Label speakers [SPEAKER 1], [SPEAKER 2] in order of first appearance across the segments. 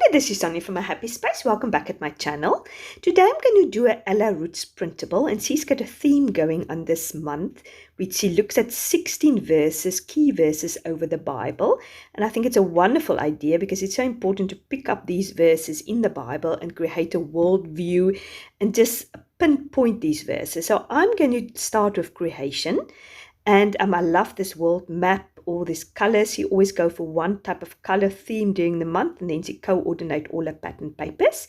[SPEAKER 1] Hello, this is Sonja from A Happy Space. Welcome back at my channel. Today I'm going to do a Ella Roetz printable, and she's got a theme going on this month, which she looks at 16 verses, key verses over the Bible. And I think it's a wonderful idea because it's so important to pick up these verses in the Bible and create a worldview and just pinpoint these verses. So I'm going to start with creation. And I love this world map, all these colors. You always go for one type of color theme during the month, and then you coordinate all the pattern papers.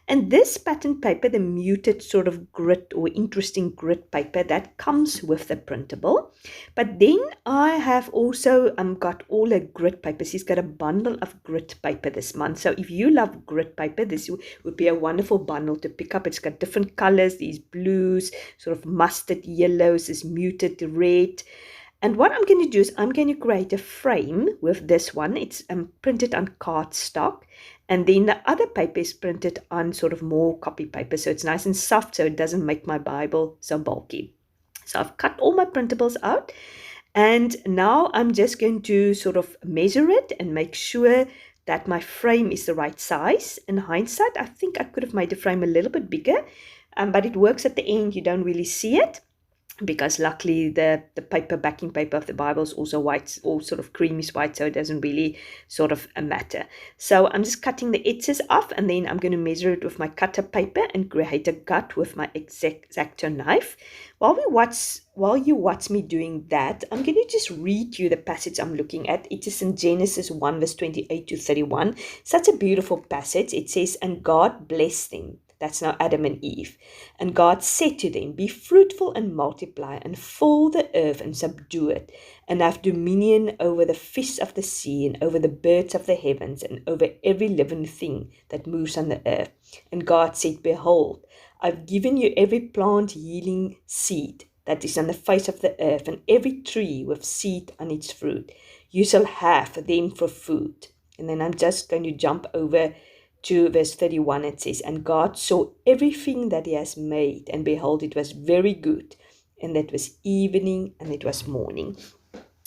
[SPEAKER 1] And this pattern paper, the muted sort of grit or interesting grit paper, that comes with the printable. But then I have also got all the grit papers. He's got a bundle of grit paper this month. So if you love grit paper, this would be a wonderful bundle to pick up. It's got different colors, these blues, sort of mustard yellows, this muted red. And what I'm going to do is I'm going to create a frame with this one. It's printed on cardstock. And then the other paper is printed on sort of more copy paper. So it's nice and soft so it doesn't make my Bible so bulky. So I've cut all my printables out. And now I'm just going to sort of measure it and make sure that my frame is the right size. In hindsight, I think I could have made the frame a little bit bigger. But it works at the end. You don't really see it, because luckily the paper, backing paper of the Bible is also white, or sort of creamish white, so it doesn't really sort of matter. So I'm just cutting the edges off, and then I'm going to measure it with my cutter paper and create a gut with my X-Acto knife. While you watch me doing that, I'm going to just read you the passage I'm looking at. It is in Genesis 1 verse 28 to 31. Such a beautiful passage. It says, "And God blessed them." That's now Adam and Eve. "And God said to them, Be fruitful and multiply, and fill the earth and subdue it, and have dominion over the fish of the sea, and over the birds of the heavens, and over every living thing that moves on the earth. And God said, Behold, I've given you every plant yielding seed that is on the face of the earth, and every tree with seed on its fruit. You shall have them for food." And then I'm just going to jump over to verse 31. It says, "And God saw everything that he has made, and behold, it was very good. And it was evening, and it was morning."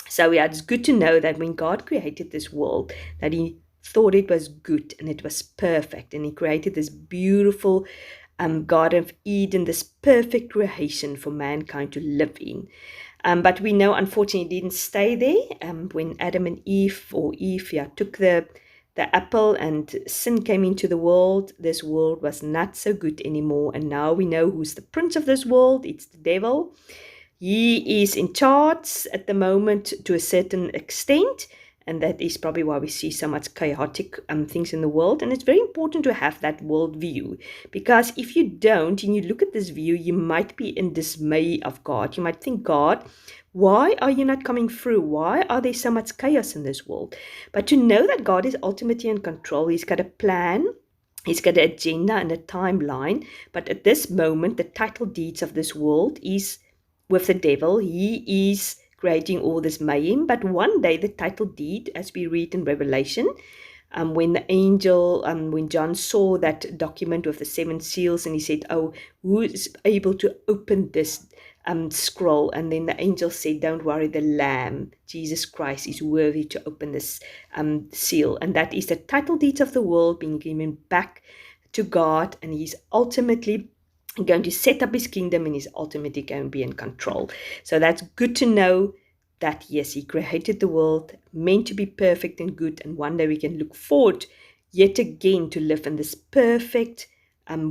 [SPEAKER 1] So yeah, it's good to know that when God created this world, that he thought it was good and it was perfect. And he created this beautiful Garden of Eden, this perfect creation for mankind to live in. But we know, unfortunately, it didn't stay there. When Adam and Eve, took the apple and sin came into the world, this world was not so good anymore. And now we know who's the prince of this world. It's the devil. He is in charge at the moment to a certain extent. And that is probably why we see so much chaotic things in the world. And it's very important to have that world view. Because if you don't, and you look at this view, you might be in dismay of God. You might think, God, why are you not coming through? Why are there so much chaos in this world? But to know that God is ultimately in control, he's got a plan, he's got an agenda and a timeline. But at this moment, the title deeds of this world is with the devil. He is creating all this mayhem. But one day, the title deed, as we read in Revelation, when the angel, when John saw that document with the 7 seals, and he said, "Oh, who is able to open this scroll?" And then the angel said, "Don't worry, the Lamb, Jesus Christ, is worthy to open this seal." And that is the title deeds of the world being given back to God, and he's ultimately going to set up his kingdom, and he's ultimately going to be in control. So that's good to know that, yes, he created the world meant to be perfect and good, and one day we can look forward yet again to live in this perfect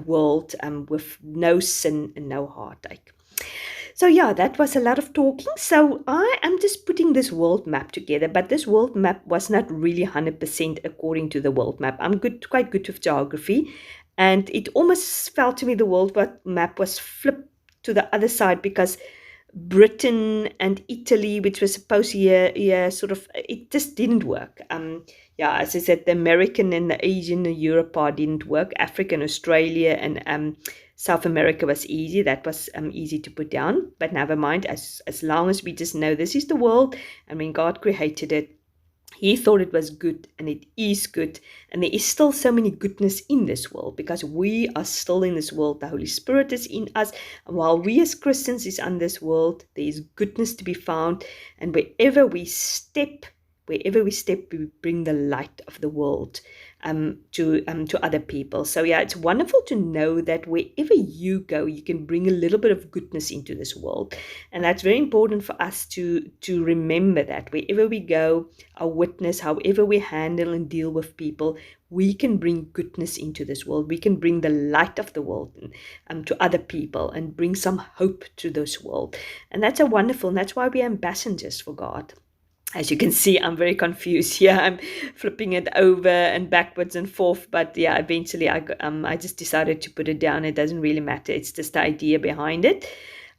[SPEAKER 1] world with no sin and no heartache. So yeah, that was a lot of talking. So I am just putting this world map together, but this world map was not really 100% according to the world map. I'm quite good with geography, and it almost felt to me the world map was flipped to the other side, because Britain and Italy, which was supposed to it just didn't work. As I said, the American and the Asian and Europe part didn't work. Africa and Australia and South America was easy. That was easy to put down. But never mind, as long as we just know this is the world, and when God created it, he thought it was good, and it is good. And there is still so many goodness in this world, because we are still in this world. The Holy Spirit is in us. And while we as Christians is on this world, there is goodness to be found. And wherever we step, wherever we step, we bring the light of the world to other people. So yeah, it's wonderful to know that wherever you go, you can bring a little bit of goodness into this world, and that's very important for us to remember that wherever we go, our witness, however we handle and deal with people, we can bring goodness into this world. We can bring the light of the world to other people and bring some hope to this world, and that's a wonderful. And that's why we're ambassadors for God. As you can see, I'm very confused here. I'm flipping it over and backwards and forth. But yeah, eventually I just decided to put it down. It doesn't really matter. It's just the idea behind it.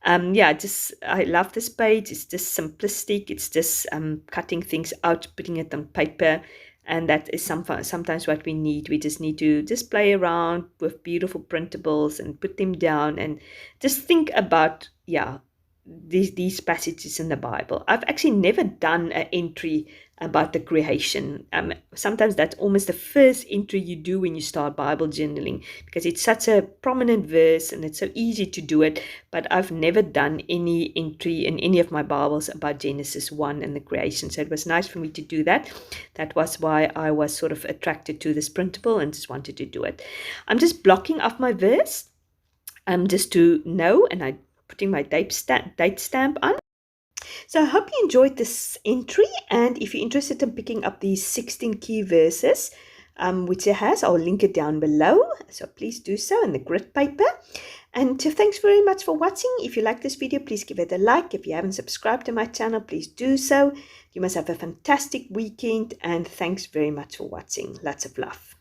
[SPEAKER 1] I love this page. It's just simplistic. It's just cutting things out, putting it on paper. And that is sometimes what we need. We just need to just play around with beautiful printables and put them down and just think about, these passages in the Bible. I've actually never done an entry about the creation. Sometimes that's almost the first entry you do when you start Bible journaling, because it's such a prominent verse and it's so easy to do it. But I've never done any entry in any of my Bibles about Genesis 1 and the creation. So it was nice for me to do that. That was why I was sort of attracted to this printable and just wanted to do it. I'm just blocking off my verse just to know, and I'm putting my date stamp on. So I hope you enjoyed this entry, and if you're interested in picking up these 16 key verses, which it has, I'll link it down below. So please do so in the grid paper. And thanks very much for watching. If you like this video, please give it a like. If you haven't subscribed to my channel, please do so. You must have a fantastic weekend, and thanks very much for watching. Lots of love.